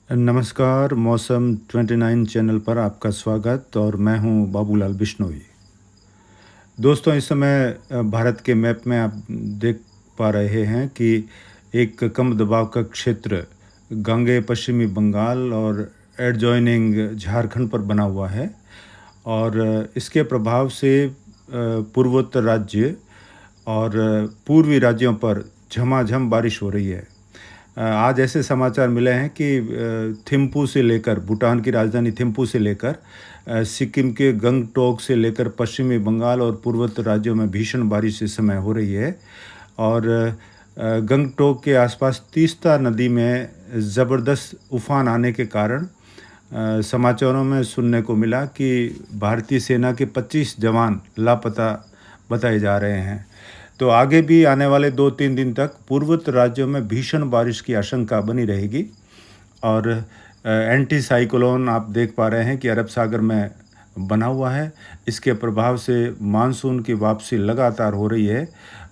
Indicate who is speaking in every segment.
Speaker 1: नमस्कार, मौसम 29 चैनल पर आपका स्वागत और मैं हूं बाबूलाल बिश्नोई। दोस्तों, इस समय भारत के मैप में आप देख पा रहे हैं कि एक कम दबाव का क्षेत्र गांगे पश्चिमी बंगाल और एडजॉइनिंग झारखंड पर बना हुआ है और इसके प्रभाव से पूर्वोत्तर राज्य और पूर्वी राज्यों पर झमाझम बारिश हो रही है। आज ऐसे समाचार मिले हैं कि थिम्पू से लेकर भूटान की राजधानी थिम्पू से लेकर सिक्किम के गंगटोक से लेकर पश्चिमी बंगाल और पूर्वोत्तर राज्यों में भीषण बारिश इस समय हो रही है और गंगटोक के आसपास तीस्ता नदी में ज़बरदस्त उफान आने के कारण समाचारों में सुनने को मिला कि भारतीय सेना के 25 जवान लापता बताए जा रहे हैं। तो आगे भी आने वाले 2-3 दिन तक पूर्वोत्तर राज्यों में भीषण बारिश की आशंका बनी रहेगी और एंटी साइक्लोन आप देख पा रहे हैं कि अरब सागर में बना हुआ है। इसके प्रभाव से मानसून की वापसी लगातार हो रही है।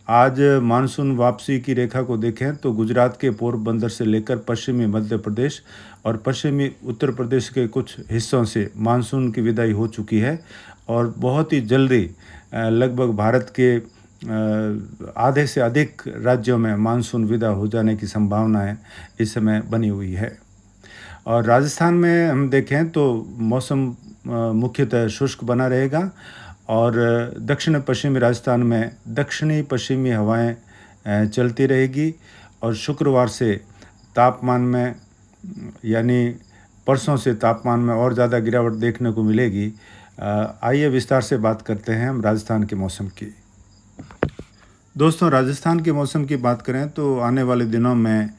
Speaker 1: आज मानसून वापसी की रेखा को देखें तो गुजरात के पोरबंदर से लेकर पश्चिमी मध्य प्रदेश और पश्चिमी उत्तर प्रदेश के कुछ हिस्सों से मानसून की विदाई हो चुकी है और बहुत ही जल्दी लगभग भारत के आधे से अधिक राज्यों में मानसून विदा हो जाने की संभावनाएं इस समय बनी हुई है। और राजस्थान में हम देखें तो मौसम मुख्यतः शुष्क बना रहेगा और दक्षिण पश्चिमी राजस्थान में दक्षिणी पश्चिमी हवाएं चलती रहेगी और शुक्रवार से तापमान में यानी परसों से तापमान में और ज़्यादा गिरावट देखने को मिलेगी। आइए विस्तार से बात करते हैं हम राजस्थान के मौसम की। दोस्तों, राजस्थान के मौसम की बात करें तो आने वाले दिनों में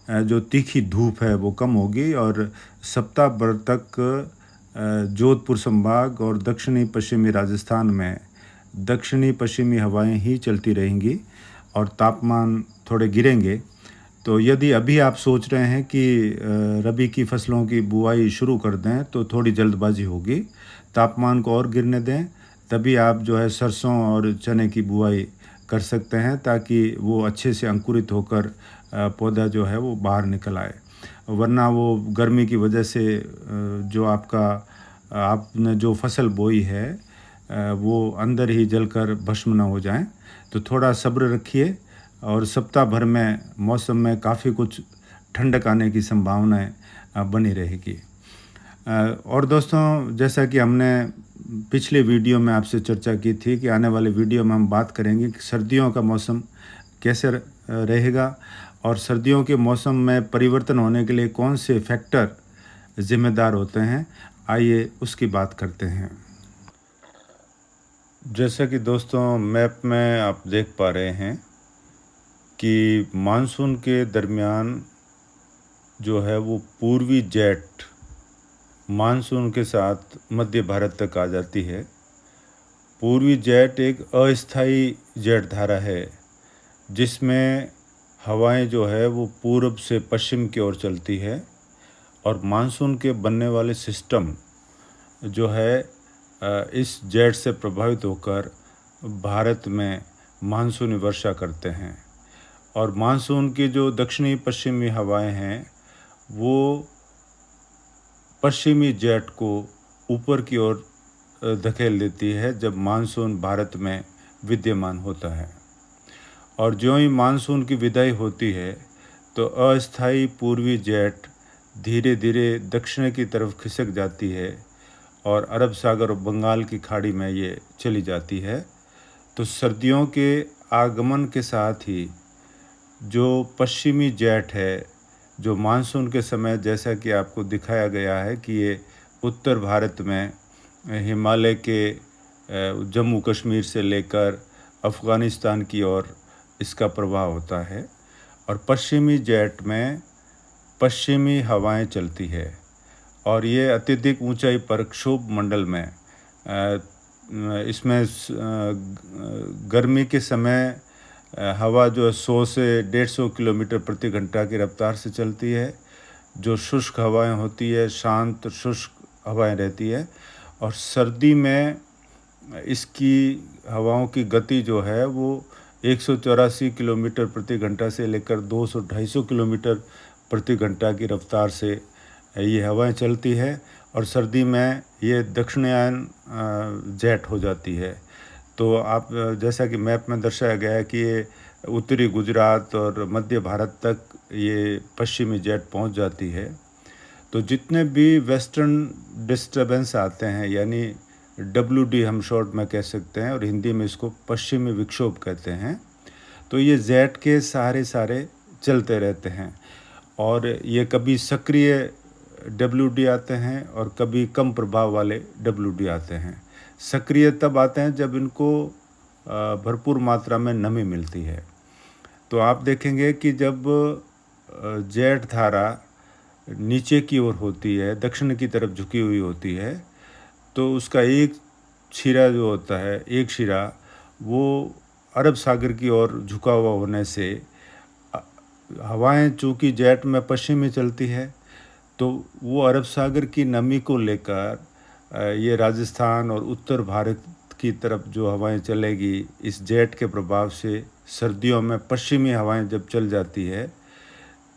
Speaker 1: जो तीखी धूप है वो कम होगी और सप्ताह भर तक जोधपुर संभाग और दक्षिणी पश्चिमी राजस्थान में दक्षिणी पश्चिमी हवाएं ही चलती रहेंगी और तापमान थोड़े गिरेंगे। तो यदि अभी आप सोच रहे हैं कि रबी की फसलों की बुआई शुरू कर दें तो थोड़ी जल्दबाजी होगी। तापमान को और गिरने दें, तभी आप जो है सरसों और चने की बुआई कर सकते हैं ताकि वो अच्छे से अंकुरित होकर पौधा जो है वो बाहर निकल आए। वरना वो गर्मी की वजह से जो आपने जो फसल बोई है वो अंदर ही जलकर भस्म न हो जाए। तो थोड़ा सब्र रखिए और सप्ताह भर में मौसम में काफ़ी कुछ ठंडक आने की संभावनाएं बनी रहेगी। और दोस्तों, जैसा कि हमने पिछले वीडियो में आपसे चर्चा की थी कि आने वाले वीडियो में हम बात करेंगे कि सर्दियों का मौसम कैसे रहेगा और सर्दियों के मौसम में परिवर्तन होने के लिए कौन से फैक्टर जिम्मेदार होते हैं। आइए उसकी बात करते हैं। जैसा कि दोस्तों मैप में आप देख पा रहे हैं कि मानसून के दरमियान जो है वो पूर्वी जेट मानसून के साथ मध्य भारत तक आ जाती है। पूर्वी जेट एक अस्थायी जेट धारा है जिसमें हवाएं जो है वो पूर्व से पश्चिम की ओर चलती है और मानसून के बनने वाले सिस्टम जो है इस जेट से प्रभावित होकर भारत में मानसूनी वर्षा करते हैं। और मानसून की जो दक्षिणी पश्चिमी हवाएं हैं वो पश्चिमी जेट को ऊपर की ओर धकेल देती है जब मानसून भारत में विद्यमान होता है। और ज्यों ही मानसून की विदाई होती है तो अस्थायी पूर्वी जेट धीरे धीरे दक्षिण की तरफ खिसक जाती है और अरब सागर और बंगाल की खाड़ी में ये चली जाती है। तो सर्दियों के आगमन के साथ ही जो पश्चिमी जेट है, जो मानसून के समय जैसा कि आपको दिखाया गया है कि ये उत्तर भारत में हिमालय के जम्मू कश्मीर से लेकर अफ़गानिस्तान की ओर इसका प्रभाव होता है और पश्चिमी जेट में पश्चिमी हवाएं चलती है और ये अत्यधिक ऊंचाई पर क्षोभ मंडल में इसमें गर्मी के समय हवा जो है 100 से 150 किलोमीटर प्रति घंटा की रफ्तार से चलती है। जो शुष्क हवाएं होती है, शांत शुष्क हवाएं रहती है और सर्दी में इसकी हवाओं की गति जो है वो 184 किलोमीटर प्रति घंटा से लेकर 200-250 किलोमीटर प्रति घंटा की रफ्तार से ये हवाएं चलती है और सर्दी में ये दक्षिणायन जेट हो जाती है। तो आप जैसा कि मैप में दर्शाया गया है कि ये उत्तरी गुजरात और मध्य भारत तक ये पश्चिमी जेट पहुंच जाती है। तो जितने भी वेस्टर्न डिस्टर्बेंस आते हैं, यानी WD हम शॉर्ट में कह सकते हैं और हिंदी में इसको पश्चिमी विक्षोभ कहते हैं, तो ये जेट के सारे चलते रहते हैं और ये कभी सक्रिय WD आते हैं और कभी कम प्रभाव वाले WD आते हैं। सक्रिय तब आते हैं जब इनको भरपूर मात्रा में नमी मिलती है। तो आप देखेंगे कि जब जेट धारा नीचे की ओर होती है, दक्षिण की तरफ झुकी हुई होती है, तो उसका एक शिरा जो होता है, एक शिरा वो अरब सागर की ओर झुका हुआ होने से हवाएं चूँकि जेट में पश्चिम में चलती है, तो वो अरब सागर की नमी को लेकर ये राजस्थान और उत्तर भारत की तरफ जो हवाएं चलेगी, इस जेट के प्रभाव से सर्दियों में पश्चिमी हवाएं जब चल जाती है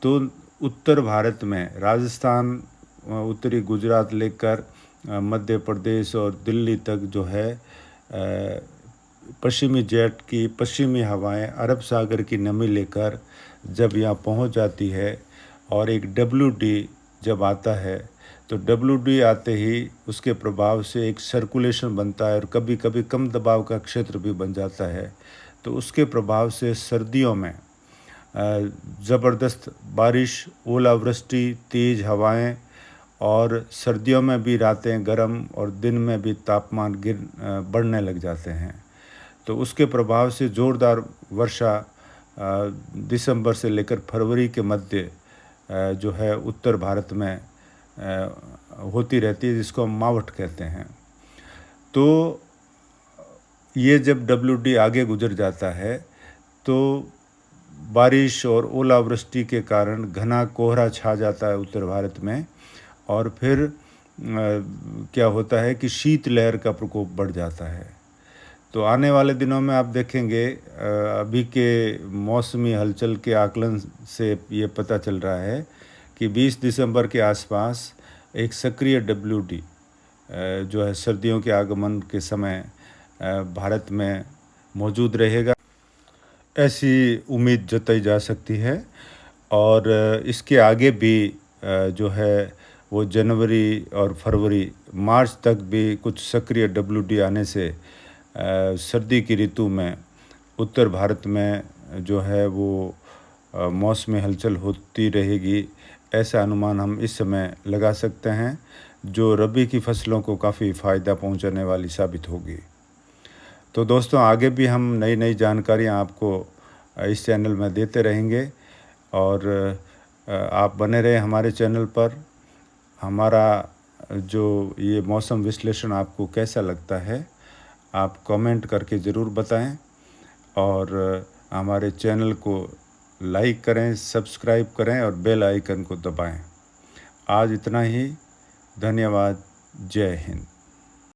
Speaker 1: तो उत्तर भारत में राजस्थान, उत्तरी गुजरात लेकर मध्य प्रदेश और दिल्ली तक जो है पश्चिमी जेट की पश्चिमी हवाएं अरब सागर की नमी लेकर जब यहाँ पहुँच जाती है और एक WD जब आता है, तो WD आते ही उसके प्रभाव से एक सर्कुलेशन बनता है और कभी कभी कम दबाव का क्षेत्र भी बन जाता है। तो उसके प्रभाव से सर्दियों में ज़बरदस्त बारिश, ओलावृष्टि, तेज़ हवाएं और सर्दियों में भी रातें गर्म और दिन में भी तापमान बढ़ने लग जाते हैं। तो उसके प्रभाव से ज़ोरदार वर्षा दिसंबर से लेकर फरवरी के मध्य जो है उत्तर भारत में होती रहती है, जिसको हम मावठ कहते हैं। तो ये जब WD आगे गुजर जाता है तो बारिश और ओलावृष्टि के कारण घना कोहरा छा जाता है उत्तर भारत में और फिर क्या होता है कि शीतलहर का प्रकोप बढ़ जाता है। तो आने वाले दिनों में आप देखेंगे, अभी के मौसमी हलचल के आकलन से ये पता चल रहा है कि 20 दिसंबर के आसपास एक सक्रिय WD जो है सर्दियों के आगमन के समय भारत में मौजूद रहेगा, ऐसी उम्मीद जताई जा सकती है। और इसके आगे भी जो है वो जनवरी और फरवरी, मार्च तक भी कुछ सक्रिय WD आने से सर्दी की ऋतु में उत्तर भारत में जो है वो मौसमी हलचल होती रहेगी, ऐसा अनुमान हम इस समय लगा सकते हैं, जो रबी की फसलों को काफ़ी फ़ायदा पहुंचाने वाली साबित होगी। तो दोस्तों, आगे भी हम नई नई जानकारियां आपको इस चैनल में देते रहेंगे और आप बने रहें हमारे चैनल पर। हमारा जो ये मौसम विश्लेषण आपको कैसा लगता है, आप कमेंट करके ज़रूर बताएं और हमारे चैनल को लाइक करें, सब्सक्राइब करें और बेल आइकन को दबाएं। आज इतना ही। धन्यवाद। जय हिंद।